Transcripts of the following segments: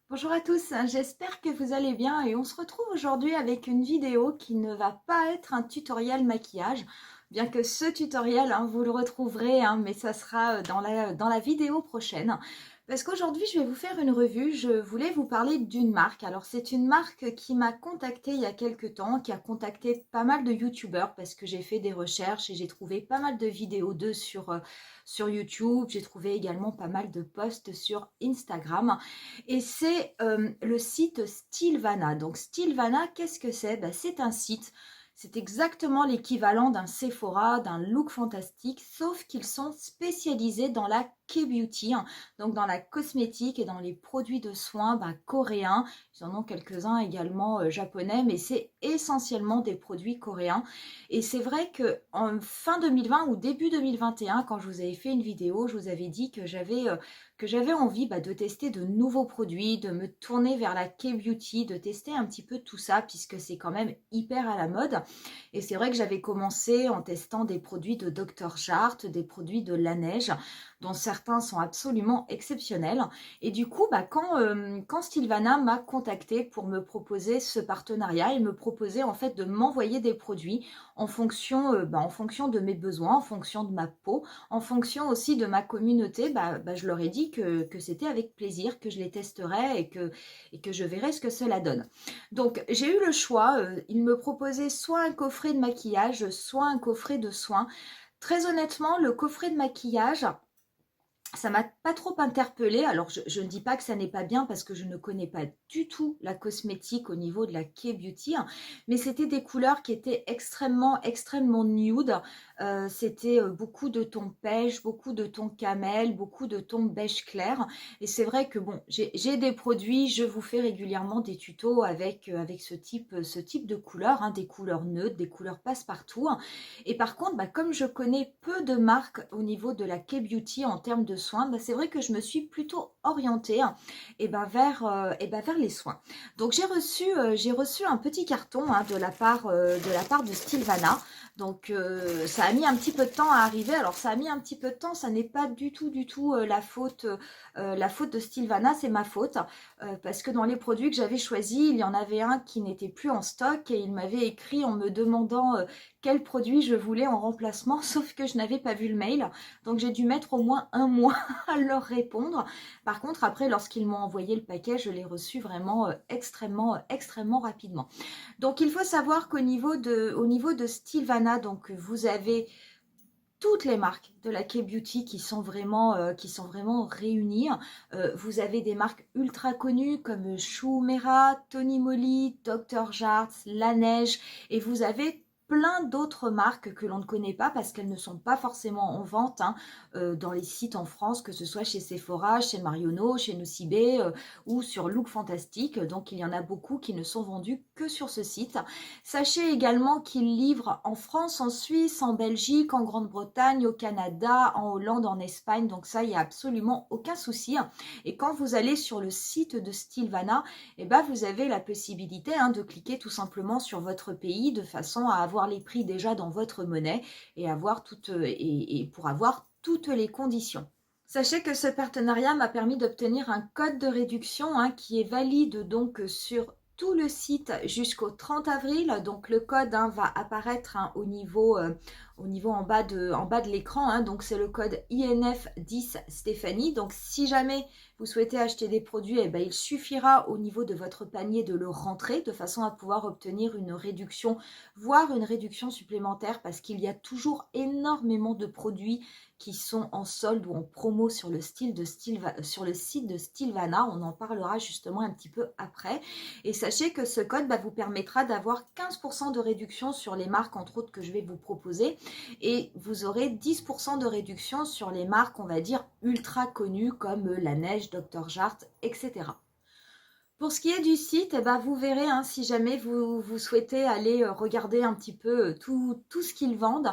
Bonjour à tous, j'espère que vous allez bien et on se retrouve aujourd'hui avec une vidéo qui ne va pas être un tutoriel maquillage, bien que ce tutoriel, vous le retrouverez, mais ça sera dans la vidéo prochaine. Parce qu'aujourd'hui, je vais vous faire une revue, je voulais vous parler d'une marque. Alors, c'est une marque qui m'a contactée il y a quelques temps, qui a contacté pas mal de youtubeurs parce que j'ai fait des recherches et j'ai trouvé pas mal de vidéos d'eux sur YouTube. J'ai trouvé également pas mal de posts sur Instagram. Et c'est le site Stylevana. Donc Stylevana, qu'est-ce que c'est? C'est un site, c'est exactement l'équivalent d'un Sephora, d'un Look Fantastique, sauf qu'ils sont spécialisés dans la K-beauty, donc dans la cosmétique et dans les produits de soins coréens. Ils en ont quelques-uns également japonais, mais c'est essentiellement des produits coréens. Et c'est vrai que en fin 2020 ou début 2021, quand je vous avais fait une vidéo, je vous avais dit que j'avais envie de tester de nouveaux produits, de me tourner vers la K-beauty, de tester un petit peu tout ça, puisque c'est quand même hyper à la mode. Et c'est vrai que j'avais commencé en testant des produits de Dr. Jart, des produits de Laneige, dont certains sont absolument exceptionnels. Et du coup, quand Stylevana m'a contacté pour me proposer ce partenariat, il me proposait en fait de m'envoyer des produits en fonction de mes besoins, en fonction de ma peau, en fonction aussi de ma communauté. Je leur ai dit que c'était avec plaisir, que je les testerais et que je verrais ce que cela donne. Donc j'ai eu le choix, ils me proposaient soit un coffret de maquillage, soit un coffret de soins. Très honnêtement, le coffret de maquillage, ça m'a pas trop interpellée. Alors, je ne dis pas que ça n'est pas bien parce que je ne connais pas du tout la cosmétique au niveau de la K-beauty, mais c'était des couleurs qui étaient extrêmement, extrêmement nude. C'était beaucoup de tons pêche, beaucoup de tons camel, beaucoup de tons beige clair. Et c'est vrai que bon, j'ai des produits, je vous fais régulièrement des tutos avec ce type de couleurs, des couleurs neutres, des couleurs passe-partout. Et par contre, comme je connais peu de marques au niveau de la K-beauty en termes de soins, c'est vrai que je me suis plutôt orientée vers les soins. Donc j'ai reçu un petit carton de la part de Stylevana. Donc ça a mis un petit peu de temps à arriver. Alors ça a mis un petit peu de temps, ça n'est pas du tout la faute de Stylevana, c'est ma faute. Parce que dans les produits que j'avais choisis, il y en avait un qui n'était plus en stock et il m'avait écrit en me demandant quel produit je voulais en remplacement, sauf que je n'avais pas vu le mail. Donc j'ai dû mettre au moins un mois à leur répondre. Par contre, après, lorsqu'ils m'ont envoyé le paquet, je l'ai reçu vraiment extrêmement, extrêmement rapidement. Donc il faut savoir qu'au niveau de Stylevana, donc vous avez toutes les marques de la K-beauty qui sont vraiment réunies. Vous avez des marques ultra connues comme Shu Uemura, Tony Moly, Dr. Jart, Laneige, et vous avez plein d'autres marques que l'on ne connaît pas parce qu'elles ne sont pas forcément en vente dans les sites en France, que ce soit chez Sephora, chez Marionneau, chez Nocibé ou sur Look Fantastique. Donc il y en a beaucoup qui ne sont vendus que sur ce site. Sachez également qu'ils livrent en France, en Suisse, en Belgique, en Grande-Bretagne, au Canada, en Hollande, en Espagne. Donc ça, il n'y a absolument aucun souci. Et quand vous allez sur le site de Stylevana, vous avez la possibilité de cliquer tout simplement sur votre pays de façon à avoir les prix déjà dans votre monnaie et pour avoir toutes les conditions. Sachez que ce partenariat m'a permis d'obtenir un code de réduction qui est valide donc sur tout le site jusqu'au 30 avril. Donc le code va apparaître au niveau en bas de l'écran. Donc c'est le code INF10 Stéphanie. Donc si jamais vous souhaitez acheter des produits, il suffira au niveau de votre panier de le rentrer de façon à pouvoir obtenir une réduction, voire une réduction supplémentaire, parce qu'il y a toujours énormément de produits qui sont en solde ou en promo sur le site de Stylevana. On en parlera justement un petit peu après. Et sachez que ce code vous permettra d'avoir 15% de réduction sur les marques, entre autres, que je vais vous proposer. Et vous aurez 10% de réduction sur les marques, on va dire, ultra connues comme Laneige, Dr. Jart, etc. Pour ce qui est du site, eh ben, vous verrez, hein, si jamais vous souhaitez aller regarder un petit peu tout ce qu'ils vendent,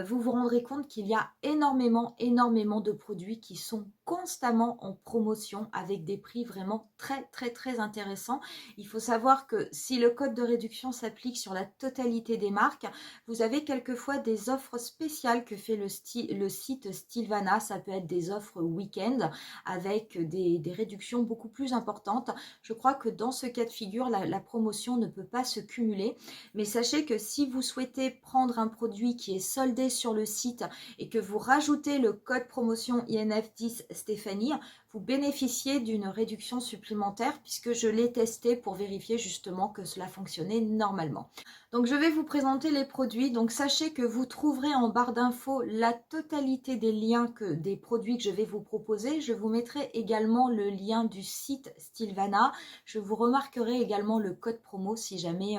vous vous rendrez compte qu'il y a énormément de produits qui sont constamment en promotion avec des prix vraiment très intéressants. Il faut savoir que si le code de réduction s'applique sur la totalité des marques, vous avez quelquefois des offres spéciales que fait le site Stylevana. Ça peut être des offres week-end avec des réductions beaucoup plus importantes. Je crois que dans ce cas de figure, la promotion ne peut pas se cumuler. Mais sachez que si vous souhaitez prendre un produit qui est soldé sur le site et que vous rajoutez le code promotion INF10 Stéphanie, vous bénéficiez d'une réduction supplémentaire puisque je l'ai testé pour vérifier justement que cela fonctionnait normalement. Donc je vais vous présenter les produits. Donc sachez que vous trouverez en barre d'infos la totalité des liens des produits que je vais vous proposer. Je vous mettrai également le lien du site Stylevana. Je vous remarquerai également le code promo si jamais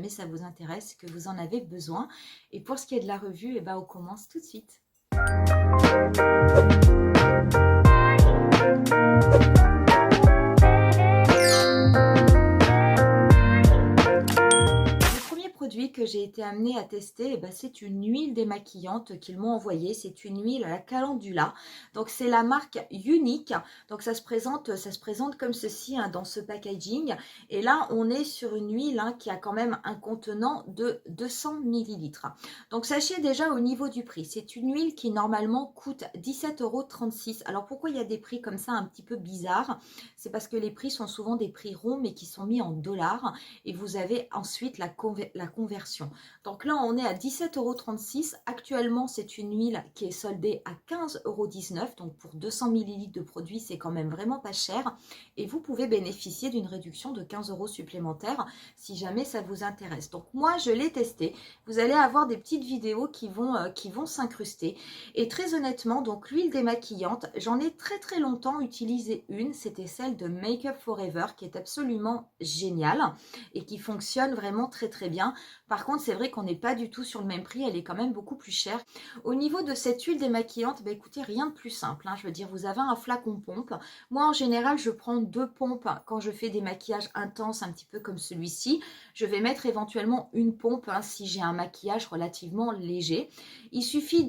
ça vous intéresse, que vous en avez besoin. Et pour ce qui est de la revue, on commence tout de suite. Que j'ai été amenée à tester, c'est une huile démaquillante qu'ils m'ont envoyée. C'est une huile à la calendula. Donc c'est la marque Unique. Donc ça se présente comme ceci, hein, dans ce packaging. Et là on est sur une huile, hein, qui a quand même un contenant de 200 ml. Donc sachez déjà au niveau du prix, c'est une huile qui normalement coûte 17,36 €. Alors pourquoi il y a des prix comme ça un petit peu bizarres? C'est parce que les prix sont souvent des prix ronds mais qui sont mis en dollars. Et vous avez ensuite la conversion. Donc là, on est à 17,36 €. Actuellement, c'est une huile qui est soldée à 15,19 €. Donc pour 200 ml de produit, c'est quand même vraiment pas cher. Et vous pouvez bénéficier d'une réduction de 15 € supplémentaires si jamais ça vous intéresse. Donc moi, je l'ai testé. Vous allez avoir des petites vidéos qui vont s'incruster. Et très honnêtement, donc l'huile démaquillante, j'en ai très longtemps utilisé une. C'était celle de Make Up For Ever qui est absolument géniale et qui fonctionne vraiment très bien. Par contre, c'est vrai qu'on n'est pas du tout sur le même prix, elle est quand même beaucoup plus chère. Au niveau de cette huile démaquillante, écoutez, rien de plus simple, hein. Je veux dire, vous avez un flacon pompe. Moi, en général, je prends 2 pompes quand je fais des maquillages intenses, un petit peu comme celui-ci. Je vais mettre éventuellement une pompe, hein, si j'ai un maquillage relativement léger. Il suffit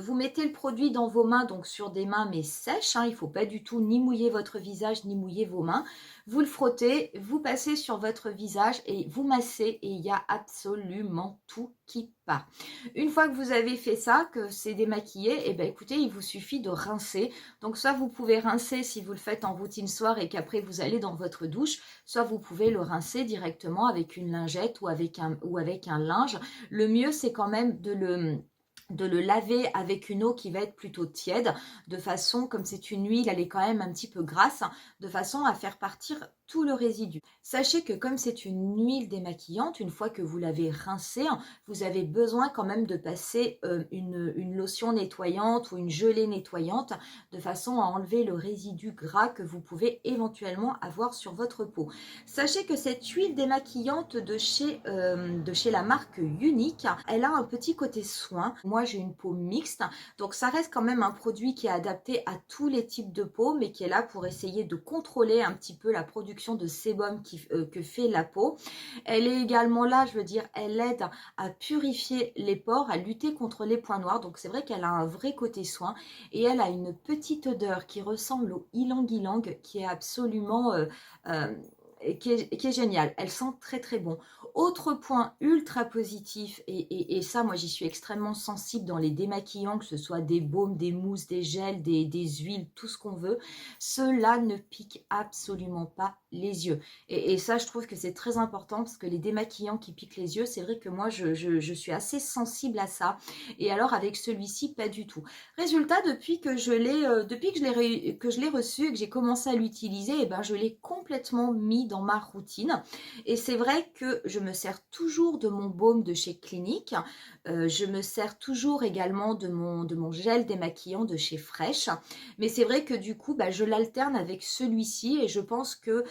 vous mettez le produit dans vos mains, donc sur des mains mais sèches, hein. Il ne faut pas du tout ni mouiller votre visage, ni mouiller vos mains. Vous le frottez, vous passez sur votre visage et vous massez et il y a absolument tout qui part. Une fois que vous avez fait ça, que c'est démaquillé, écoutez, il vous suffit de rincer. Donc soit vous pouvez rincer si vous le faites en routine soir et qu'après vous allez dans votre douche, soit vous pouvez le rincer directement avec une lingette ou avec un linge. Le mieux, c'est quand même de le laver avec une eau qui va être plutôt tiède, de façon, comme c'est une huile, elle est quand même un petit peu grasse, de façon à faire partir tout le résidu. Sachez que comme c'est une huile démaquillante, une fois que vous l'avez rincée, vous avez besoin quand même de passer une lotion nettoyante ou une gelée nettoyante, de façon à enlever le résidu gras que vous pouvez éventuellement avoir sur votre peau. Sachez que cette huile démaquillante de chez la marque Unique, elle a un petit côté soin. Moi, j'ai une peau mixte, donc ça reste quand même un produit qui est adapté à tous les types de peau, mais qui est là pour essayer de contrôler un petit peu la production de sébum que fait la peau. Elle est également là, je veux dire, elle aide à purifier les pores, à lutter contre les points noirs, donc c'est vrai qu'elle a un vrai côté soin, et elle a une petite odeur qui ressemble au ylang-ylang, qui est absolument qui est géniale. Elle sent très bon. Autre point ultra positif, et ça, moi, j'y suis extrêmement sensible dans les démaquillants, que ce soit des baumes, des mousses, des gels, des huiles, tout ce qu'on veut, cela ne pique absolument pas les yeux. Et ça, je trouve que c'est très important, parce que les démaquillants qui piquent les yeux, c'est vrai que moi, je suis assez sensible à ça. Et alors, avec celui-ci, pas du tout. Résultat, depuis que je l'ai reçu et que j'ai commencé à l'utiliser, je l'ai complètement mis dans ma routine. Et c'est vrai que je me sers toujours de mon baume de chez Clinique. Je me sers toujours également de mon gel démaquillant de chez Fresh. Mais c'est vrai que du coup, je l'alterne avec celui-ci, et je pense que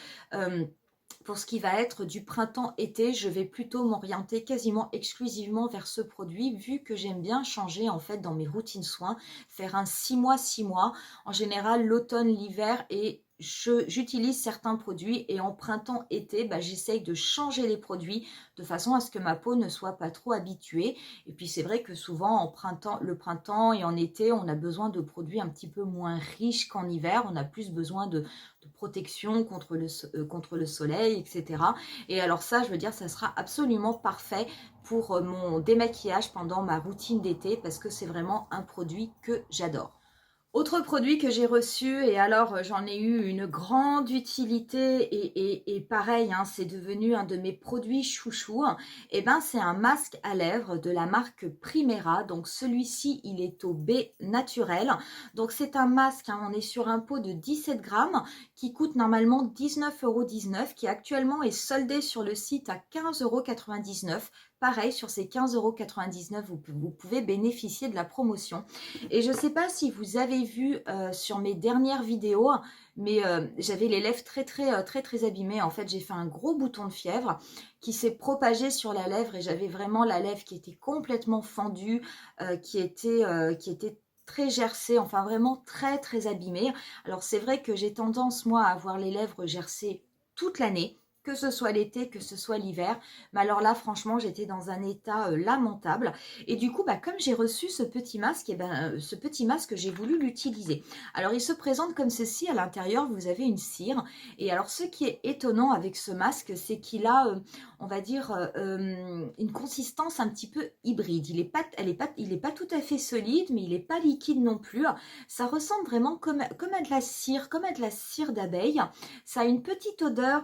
pour ce qui va être du printemps-été, je vais plutôt m'orienter quasiment exclusivement vers ce produit, vu que j'aime bien changer en fait dans mes routines soins, faire un 6 mois, 6 mois. En général, l'automne, l'hiver et j'utilise certains produits et en printemps-été, j'essaye de changer les produits de façon à ce que ma peau ne soit pas trop habituée. Et puis c'est vrai que souvent le printemps et en été, on a besoin de produits un petit peu moins riches qu'en hiver. On a plus besoin de protection contre le soleil, etc. Et alors ça, je veux dire, ça sera absolument parfait pour mon démaquillage pendant ma routine d'été parce que c'est vraiment un produit que j'adore. Autre produit que j'ai reçu, et alors j'en ai eu une grande utilité et pareil, hein, c'est devenu un de mes produits chouchous, et ben c'est un masque à lèvres de la marque Primera. Donc celui-ci, il est au B naturel. Donc c'est un masque, hein, on est sur un pot de 17 grammes qui coûte normalement 19,19 €, qui actuellement est soldé sur le site à 15,99 €. Pareil, sur ces 15,99 €, vous pouvez bénéficier de la promotion. Et je ne sais pas si vous avez vu sur mes dernières vidéos, mais j'avais les lèvres très abîmées. En fait, j'ai fait un gros bouton de fièvre qui s'est propagé sur la lèvre et j'avais vraiment la lèvre qui était complètement fendue, qui était très gercée, enfin vraiment très abîmée. Alors c'est vrai que j'ai tendance, moi, à avoir les lèvres gercées toute l'année, que ce soit l'été, que ce soit l'hiver. Mais alors là, franchement, j'étais dans un état lamentable. Et du coup, comme j'ai reçu ce petit masque, ce petit masque, j'ai voulu l'utiliser. Alors, il se présente comme ceci. À l'intérieur, vous avez une cire. Et alors, ce qui est étonnant avec ce masque, c'est qu'il a, on va dire, une consistance un petit peu hybride. Il est pas tout à fait solide, mais il n'est pas liquide non plus. Ça ressemble vraiment comme à de la cire, comme à de la cire d'abeille. Ça a une petite odeur.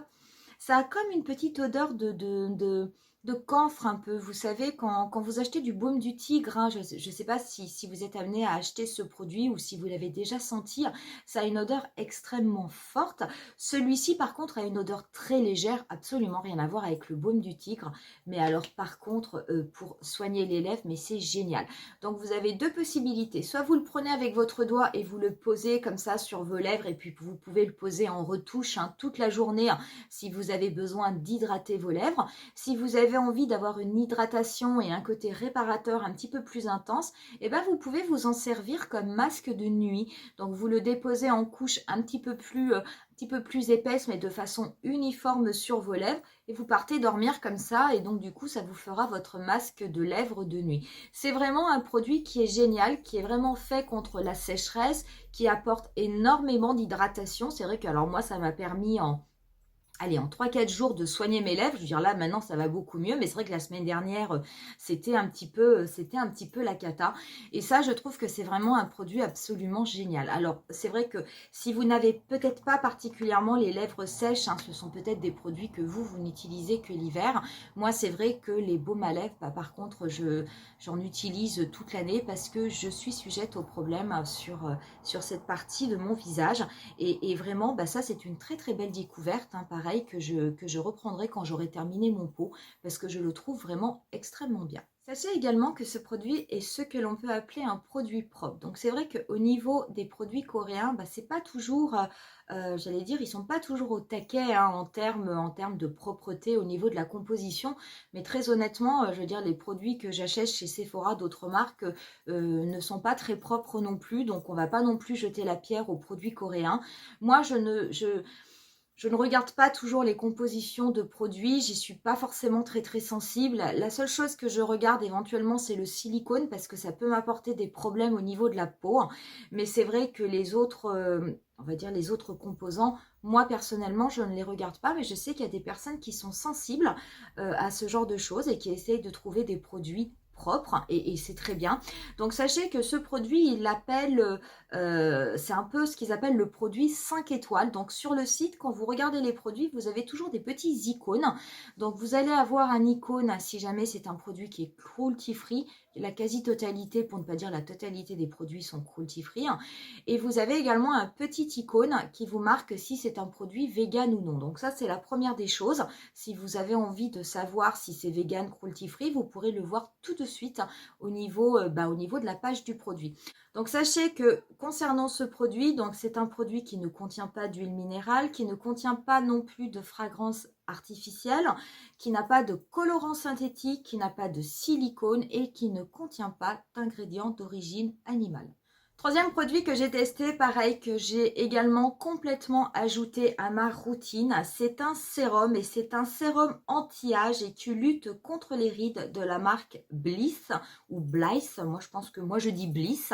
Ça a comme une petite odeur de camphre un peu. Vous savez, quand vous achetez du baume du tigre, hein, je ne sais pas si vous êtes amené à acheter ce produit ou si vous l'avez déjà senti, ça a une odeur extrêmement forte. Celui-ci, par contre, a une odeur très légère, absolument rien à voir avec le baume du tigre. Mais alors, par contre, pour soigner les lèvres, mais c'est génial. Donc, vous avez deux possibilités. Soit vous le prenez avec votre doigt et vous le posez comme ça sur vos lèvres et puis vous pouvez le poser en retouche, hein, toute la journée, hein, si vous avez besoin d'hydrater vos lèvres. Si vous avez envie d'avoir une hydratation et un côté réparateur un petit peu plus intense, vous pouvez vous en servir comme masque de nuit. Donc vous le déposez en couche un petit peu plus épaisse, mais de façon uniforme sur vos lèvres, et vous partez dormir comme ça, et donc du coup ça vous fera votre masque de lèvres de nuit. C'est vraiment un produit qui est génial, qui est vraiment fait contre la sécheresse, qui apporte énormément d'hydratation. C'est vrai que alors moi ça m'a permis en 3-4 jours de soigner mes lèvres. Je veux dire, là, maintenant, ça va beaucoup mieux. Mais c'est vrai que la semaine dernière, c'était un petit peu la cata. Et ça, je trouve que c'est vraiment un produit absolument génial. Alors, c'est vrai que si vous n'avez peut-être pas particulièrement les lèvres sèches, hein, ce sont peut-être des produits que vous n'utilisez que l'hiver. Moi, c'est vrai que les baumes à lèvres, par contre, j'en utilise toute l'année parce que je suis sujette aux problèmes sur cette partie de mon visage. Et vraiment, ça, c'est une très belle découverte, hein, pareil, que je reprendrai quand j'aurai terminé mon pot, parce que je le trouve vraiment extrêmement bien. Sachez également que ce produit est ce que l'on peut appeler un produit propre. Donc c'est vrai qu'au niveau des produits coréens, c'est pas toujours, j'allais dire, ils sont pas toujours au taquet, hein, en termes de propreté au niveau de la composition. Mais très honnêtement, je veux dire, les produits que j'achète chez Sephora, d'autres marques, ne sont pas très propres non plus. Donc on va pas non plus jeter la pierre aux produits coréens. Moi, je ne regarde pas toujours les compositions de produits, j'y suis pas forcément très sensible. La seule chose que je regarde éventuellement, c'est le silicone parce que ça peut m'apporter des problèmes au niveau de la peau. Mais c'est vrai que les autres, on va dire les autres composants, moi personnellement, je ne les regarde pas, mais je sais qu'il y a des personnes qui sont sensibles à ce genre de choses et qui essayent de trouver des produits propres et c'est très bien. Donc sachez que ce produit, il l'appelle, c'est un peu ce qu'ils appellent le produit 5 étoiles. Donc sur le site, quand vous regardez les produits, vous avez toujours des petits icônes. Donc vous allez avoir un icône si jamais c'est un produit qui est cruelty free. La quasi-totalité, pour ne pas dire la totalité des produits sont cruelty free. Et vous avez également un petit icône qui vous marque si c'est un produit vegan ou non. Donc ça, c'est la première des choses. Si vous avez envie de savoir si c'est vegan, cruelty free, vous pourrez le voir tout de suite au niveau de la page du produit. Donc sachez que concernant ce produit, donc c'est un produit qui ne contient pas d'huile minérale, qui ne contient pas non plus de fragrance artificielle, qui n'a pas de colorant synthétique, qui n'a pas de silicone et qui ne contient pas d'ingrédients d'origine animale. Troisième produit que j'ai testé, pareil, que j'ai également complètement ajouté à ma routine, c'est un sérum et c'est un sérum anti-âge et qui lutte contre les rides de la marque Bliss ou Bliss. Moi, je pense que moi, je dis Bliss.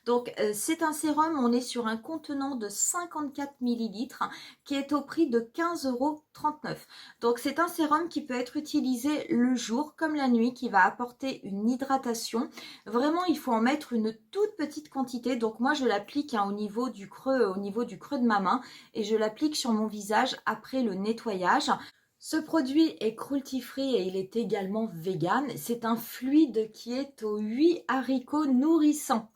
Donc, c'est un sérum, on est sur un contenant de 54 millilitres qui est au prix de 15,39 €. Donc, c'est un sérum qui peut être utilisé le jour comme la nuit, qui va apporter une hydratation. Vraiment, il faut en mettre une toute petite quantité. Donc moi, je l'applique au niveau du creux de ma main et je l'applique sur mon visage après le nettoyage. Ce produit est cruelty-free et il est également vegan. C'est un fluide qui est aux 8 haricots nourrissants.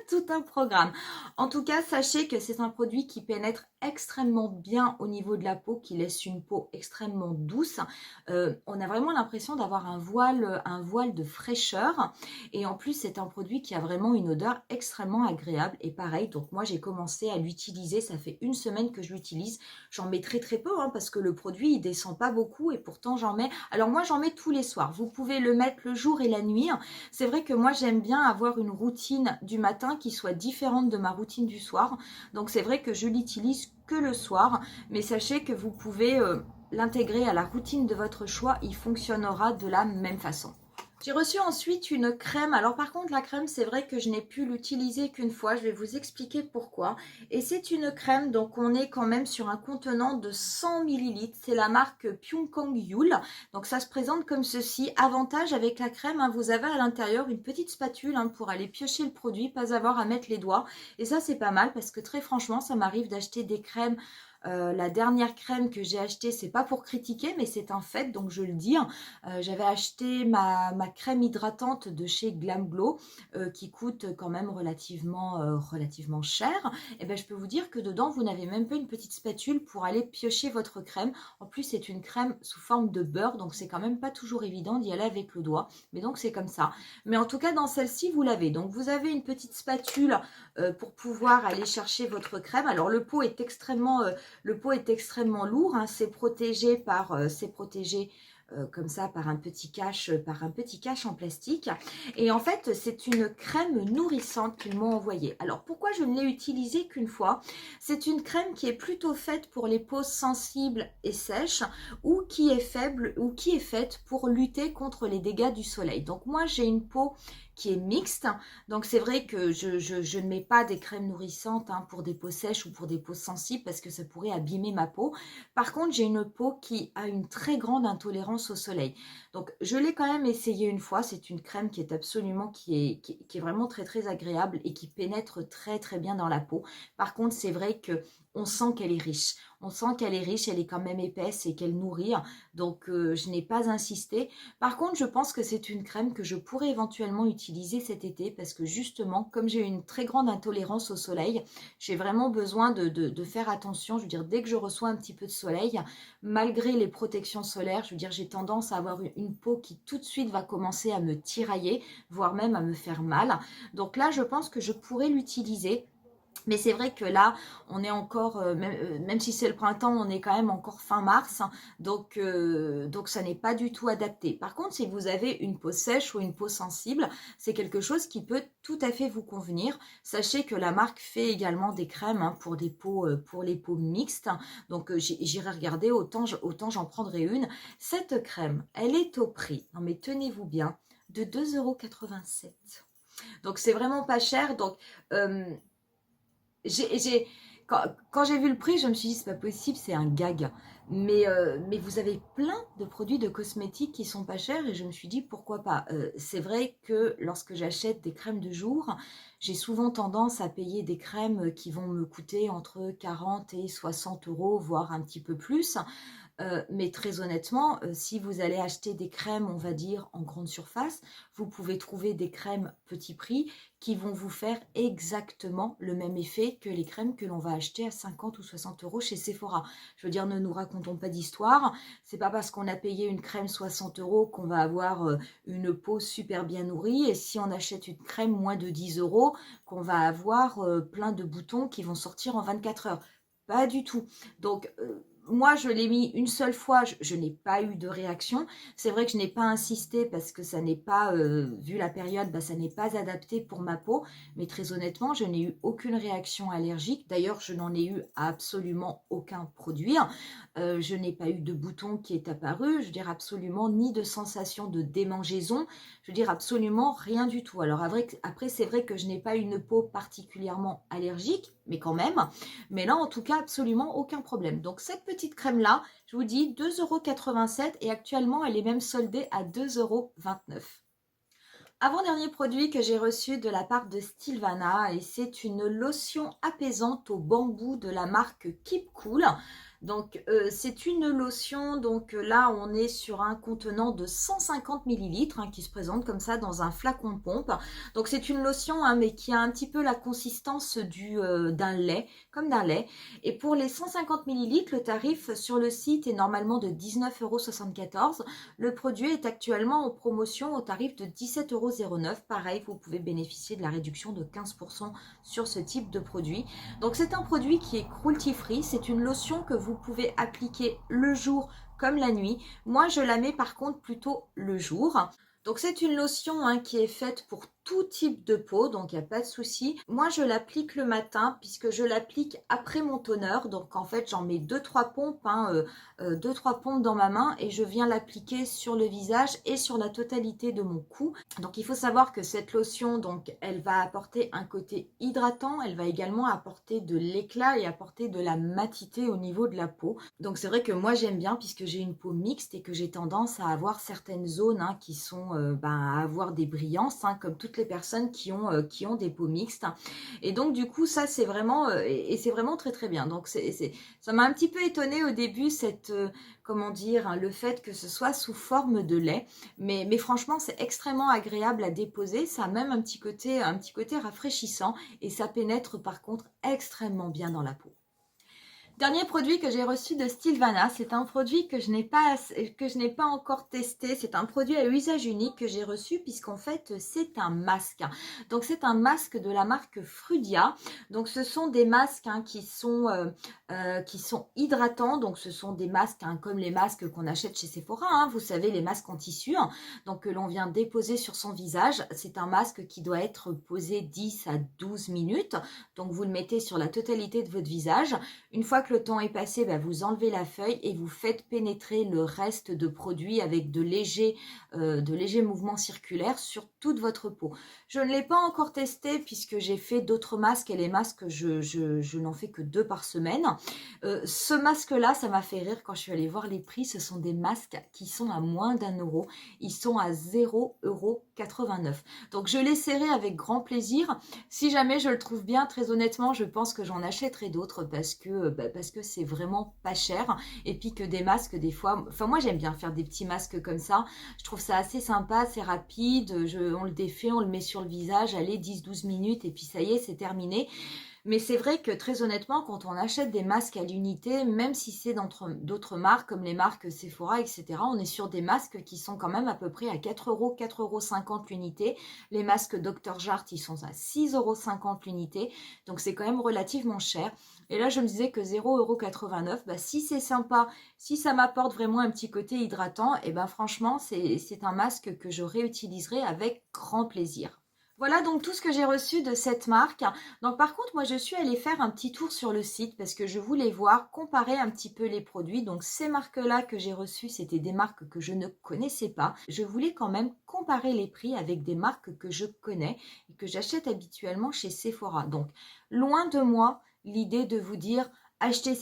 Tout un programme. En tout cas, sachez que c'est un produit qui pénètre extrêmement bien au niveau de la peau, qui laisse une peau extrêmement douce. On a vraiment l'impression d'avoir un voile de fraîcheur. Et en plus, c'est un produit qui a vraiment une odeur extrêmement agréable. Et pareil, donc moi, j'ai commencé à l'utiliser. Ça fait une semaine que je l'utilise. J'en mets très très peu parce que le produit, il descend pas beaucoup. Et pourtant, j'en mets... Alors moi, j'en mets tous les soirs. Vous pouvez le mettre le jour et la nuit. C'est vrai que moi, j'aime bien avoir une routine du matin qui soit différente de ma routine du soir. Donc c'est vrai que je l'utilise que le soir, mais sachez que vous pouvez l'intégrer à la routine de votre choix, il fonctionnera de la même façon. J'ai reçu ensuite une crème. Alors par contre, la crème, c'est vrai que je n'ai pu l'utiliser qu'une fois. Je vais vous expliquer pourquoi. Et c'est une crème, donc on est quand même sur un contenant de 100 millilitres. C'est la marque Pyunkang Yul. Donc ça se présente comme ceci. Avantage avec la crème, vous avez à l'intérieur une petite spatule pour aller piocher le produit, pas avoir à mettre les doigts. Et ça, c'est pas mal parce que très franchement, ça m'arrive d'acheter des crèmes. La dernière crème que j'ai achetée, c'est pas pour critiquer, mais c'est un fait, donc je le dis. J'avais acheté ma crème hydratante de chez Glam Glow, qui coûte quand même relativement cher. Et ben, je peux vous dire que dedans, vous n'avez même pas une petite spatule pour aller piocher votre crème. En plus, c'est une crème sous forme de beurre, donc c'est quand même pas toujours évident d'y aller avec le doigt. Mais donc, c'est comme ça. Mais en tout cas, dans celle-ci, vous l'avez. Donc, vous avez une petite spatule pour pouvoir aller chercher votre crème. Alors, le pot est extrêmement lourd, c'est protégé comme ça par un petit cache en plastique. Et en fait, c'est une crème nourrissante qu'ils m'ont envoyée. Alors, pourquoi je ne l'ai utilisée qu'une fois? C'est une crème qui est plutôt faite pour les peaux sensibles et sèches ou qui est faite pour lutter contre les dégâts du soleil. Donc, moi, j'ai une peau qui est mixte. Donc, c'est vrai que je ne mets pas des crèmes nourrissantes pour des peaux sèches ou pour des peaux sensibles parce que ça pourrait abîmer ma peau. Par contre, j'ai une peau qui a une très grande intolérance au soleil. Donc, je l'ai quand même essayé une fois. C'est une crème qui est absolument, qui est vraiment très, très agréable et qui pénètre très, très bien dans la peau. Par contre, c'est vrai que on sent qu'elle est riche. On sent qu'elle est riche, elle est quand même épaisse et qu'elle nourrit. Donc, je n'ai pas insisté. Par contre, je pense que c'est une crème que je pourrais éventuellement utiliser cet été parce que justement, comme j'ai une très grande intolérance au soleil, j'ai vraiment besoin de faire attention. Je veux dire, dès que je reçois un petit peu de soleil, malgré les protections solaires, je veux dire, j'ai tendance à avoir une peau qui tout de suite va commencer à me tirailler, voire même à me faire mal. Donc là, je pense que je pourrais l'utiliser. Mais c'est vrai que là, on est encore, même si c'est le printemps, on est quand même encore fin mars. Donc ça n'est pas du tout adapté. Par contre, si vous avez une peau sèche ou une peau sensible, c'est quelque chose qui peut tout à fait vous convenir. Sachez que la marque fait également des crèmes pour les peaux mixtes. Donc, j'irai regarder, autant j'en prendrai une. Cette crème, elle est au prix, non mais tenez-vous bien, de 2,87 €. Donc, c'est vraiment pas cher. Donc, quand j'ai vu le prix, je me suis dit, c'est pas possible, c'est un gag. Mais vous avez plein de produits de cosmétiques qui sont pas chers et je me suis dit, pourquoi pas. C'est vrai que lorsque j'achète des crèmes de jour, j'ai souvent tendance à payer des crèmes qui vont me coûter entre 40 et 60 €, voire un petit peu plus. Mais très honnêtement, si vous allez acheter des crèmes, on va dire, en grande surface, vous pouvez trouver des crèmes petit prix qui vont vous faire exactement le même effet que les crèmes que l'on va acheter à 50 ou 60 € chez Sephora. Je veux dire, ne nous racontons pas d'histoire. C'est pas parce qu'on a payé une crème 60 € qu'on va avoir une peau super bien nourrie. Et si on achète une crème moins de 10 € qu'on va avoir plein de boutons qui vont sortir en 24 heures. Pas du tout. Donc, moi, je l'ai mis une seule fois, je n'ai pas eu de réaction. C'est vrai que je n'ai pas insisté parce que ça n'est pas, vu la période, bah, ça n'est pas adapté pour ma peau. Mais très honnêtement, je n'ai eu aucune réaction allergique. D'ailleurs, je n'en ai eu à absolument aucun produit. Je n'ai pas eu de bouton qui est apparu. Je veux dire absolument ni de sensation de démangeaison. Je veux dire absolument rien du tout. Alors après, c'est vrai que je n'ai pas une peau particulièrement allergique, mais quand même. Mais là, en tout cas, absolument aucun problème. Donc, cette petite crème-là, je vous dis 2,87 € et actuellement, elle est même soldée à 2,29 €. Avant-dernier produit que j'ai reçu de la part de Stilvana et c'est une lotion apaisante au bambou de la marque Keep Cool. Donc c'est une lotion, donc là on est sur un contenant de 150 millilitres qui se présente comme ça dans un flacon pompe. Donc c'est une lotion mais qui a un petit peu la consistance d'un lait, comme d'un lait. Et pour les 150 millilitres, le tarif sur le site est normalement de 19,74 €. Le produit est actuellement en promotion au tarif de 17,09 €. Pareil, vous pouvez bénéficier de la réduction de 15% sur ce type de produit. Donc c'est un produit qui est cruelty free. C'est une lotion que vous pouvez appliquer le jour comme la nuit. Moi, je la mets par contre plutôt le jour. Donc c'est une lotion qui est faite pour tout type de peau, donc il n'y a pas de souci. Moi, je l'applique le matin puisque je l'applique après mon toner. Donc en fait, j'en mets 2-3 pompes, 2-3 pompes dans ma main et je viens l'appliquer sur le visage et sur la totalité de mon cou. Donc il faut savoir que cette lotion, donc elle va apporter un côté hydratant, elle va également apporter de l'éclat et apporter de la matité au niveau de la peau. Donc c'est vrai que moi j'aime bien puisque j'ai une peau mixte et que j'ai tendance à avoir certaines zones qui sont à avoir des brillances, comme toutes les personnes qui ont des peaux mixtes. Et donc du coup ça c'est vraiment et c'est vraiment très très bien. Donc ça m'a un petit peu étonnée au début cette comment dire, le fait que ce soit sous forme de lait, mais franchement c'est extrêmement agréable à déposer. Ça a même un petit côté rafraîchissant et ça pénètre par contre extrêmement bien dans la peau. Dernier produit que j'ai reçu de Stilvana, c'est un produit que je n'ai pas encore testé. C'est un produit à usage unique que j'ai reçu puisqu'en fait c'est un masque. Donc c'est un masque de la marque Frudia. Donc ce sont des masques qui sont hydratants. Donc ce sont des masques comme les masques qu'on achète chez Sephora. Vous savez, les masques en tissu. Donc que l'on vient déposer sur son visage. C'est un masque qui doit être posé 10 à 12 minutes. Donc vous le mettez sur la totalité de votre visage. Une fois que le temps est passé, vous enlevez la feuille et vous faites pénétrer le reste de produit avec de légers mouvements circulaires sur toute votre peau. Je ne l'ai pas encore testé puisque j'ai fait d'autres masques et les masques, je n'en fais que 2 par semaine. Ce masque-là, ça m'a fait rire quand je suis allée voir les prix. Ce sont des masques qui sont à moins d'1 €. Ils sont à 0,89 €. Donc je l'essaierai avec grand plaisir. Si jamais je le trouve bien, très honnêtement, je pense que j'en achèterai d'autres parce que c'est vraiment pas cher. Et puis que des masques, des fois, enfin moi j'aime bien faire des petits masques comme ça. Je trouve ça assez sympa, c'est rapide. On le défait, on le met sur le visage, allez 10-12 minutes et puis ça y est, c'est terminé. Mais c'est vrai que très honnêtement, quand on achète des masques à l'unité, même si c'est d'autres marques comme les marques Sephora, etc., on est sur des masques qui sont quand même à peu près à 4 €, 4,50 € l'unité. Les masques Dr. Jart, ils sont à 6,50 € l'unité. Donc c'est quand même relativement cher. Et là, je me disais que 0,89 €, si c'est sympa, si ça m'apporte vraiment un petit côté hydratant, et franchement, c'est un masque que je réutiliserai avec grand plaisir. Voilà donc tout ce que j'ai reçu de cette marque. Donc par contre, moi je suis allée faire un petit tour sur le site parce que je voulais voir, comparer un petit peu les produits. Donc ces marques-là que j'ai reçues, c'était des marques que je ne connaissais pas. Je voulais quand même comparer les prix avec des marques que je connais et que j'achète habituellement chez Sephora. Donc loin de moi l'idée de vous dire acheter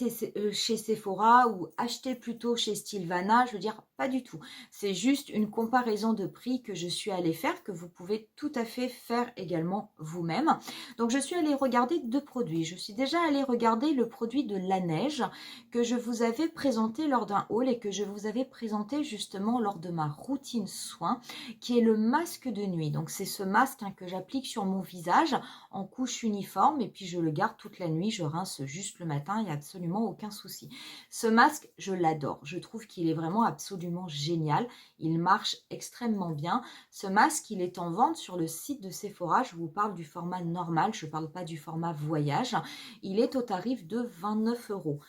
chez Sephora ou acheter plutôt chez Stilvana, je veux dire pas du tout. C'est juste une comparaison de prix que je suis allée faire, que vous pouvez tout à fait faire également vous-même. Donc je suis allée regarder 2 produits. Je suis déjà allée regarder le produit de la neige que je vous avais présenté lors d'un haul et que je vous avais présenté justement lors de ma routine soin, qui est le masque de nuit. Donc c'est ce masque que j'applique sur mon visage en couche uniforme et puis je le garde toute la nuit. Je rince juste le matin, il n'y a absolument aucun souci. Ce masque, je l'adore. Je trouve qu'il est vraiment absolument génial. Il marche extrêmement bien. Ce masque, il est en vente sur le site de Sephora. Je vous parle du format normal, je ne parle pas du format voyage. Il est au tarif de 29 €.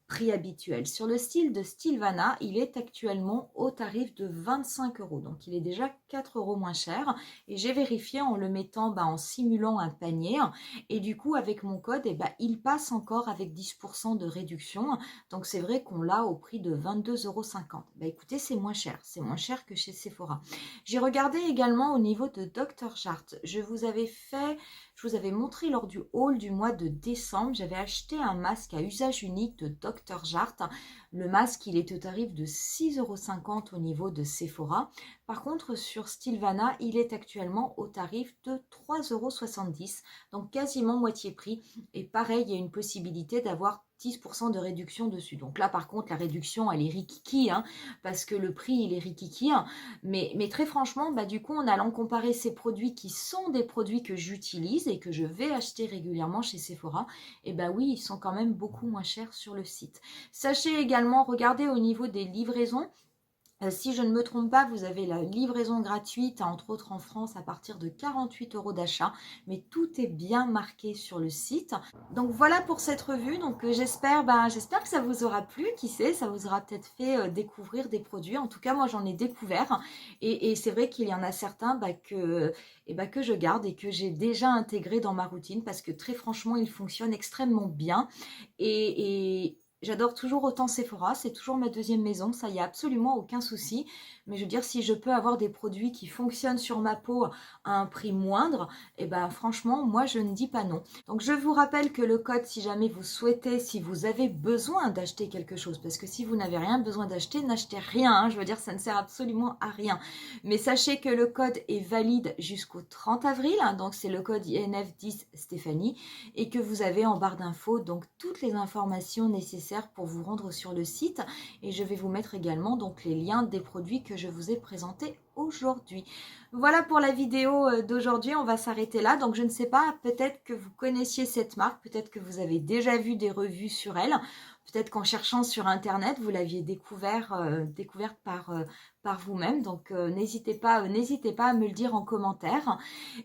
prix habituel. Sur le style de Stilvana, il est actuellement au tarif de 25 euros. Donc il est déjà 4 euros moins cher. Et j'ai vérifié en le mettant en simulant un panier. Et du coup, avec mon code, il passe encore avec 10% de réduction. Donc c'est vrai qu'on l'a au prix de 22,50 €. Écoutez, c'est moins cher. C'est moins cher que chez Sephora. J'ai regardé également au niveau de Dr. Jart. Je vous avais montré lors du haul du mois de décembre, j'avais acheté un masque à usage unique de Dr. Jart. Le masque, il est au tarif de 6,50 € au niveau de Sephora. Par contre, sur Stilvana, il est actuellement au tarif de 3,70 €, donc quasiment moitié prix. Et pareil, il y a une possibilité d'avoir 10% de réduction dessus. Donc là, par contre, la réduction, elle est rikiki, parce que le prix, il est rikiki. Mais très franchement, du coup, en allant comparer ces produits qui sont des produits que j'utilise et que je vais acheter régulièrement chez Sephora, oui, ils sont quand même beaucoup moins chers sur le site. Sachez également, regardez au niveau des livraisons. Si je ne me trompe pas, vous avez la livraison gratuite, entre autres en France, à partir de 48 € d'achat. Mais tout est bien marqué sur le site. Donc voilà pour cette revue. Donc j'espère que ça vous aura plu. Qui sait, ça vous aura peut-être fait découvrir des produits. En tout cas, moi j'en ai découvert. Et c'est vrai qu'il y en a certains que je garde et que j'ai déjà intégré dans ma routine parce que très franchement, ils fonctionnent extrêmement bien. Et j'adore toujours autant Sephora, c'est toujours ma deuxième maison, ça y a absolument aucun souci. Mais je veux dire, si je peux avoir des produits qui fonctionnent sur ma peau à un prix moindre, franchement, moi je ne dis pas non. Donc je vous rappelle que le code, si jamais vous souhaitez, si vous avez besoin d'acheter quelque chose, parce que si vous n'avez rien besoin d'acheter, n'achetez rien, je veux dire, ça ne sert absolument à rien. Mais sachez que le code est valide jusqu'au 30 avril, donc c'est le code INF10 Stéphanie, et que vous avez en barre d'infos donc toutes les informations nécessaires pour vous rendre sur le site. Et je vais vous mettre également donc les liens des produits que je vous ai présentés aujourd'hui. Voilà pour la vidéo d'aujourd'hui, on va s'arrêter là. Donc je ne sais pas, peut-être que vous connaissiez cette marque, peut-être que vous avez déjà vu des revues sur elle, peut-être qu'en cherchant sur internet, vous l'aviez découverte par vous-même. Donc n'hésitez pas à me le dire en commentaire.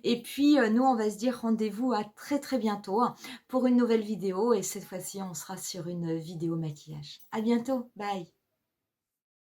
Et puis nous, on va se dire rendez-vous à très très bientôt pour une nouvelle vidéo. Et cette fois-ci, on sera sur une vidéo maquillage. À bientôt, bye!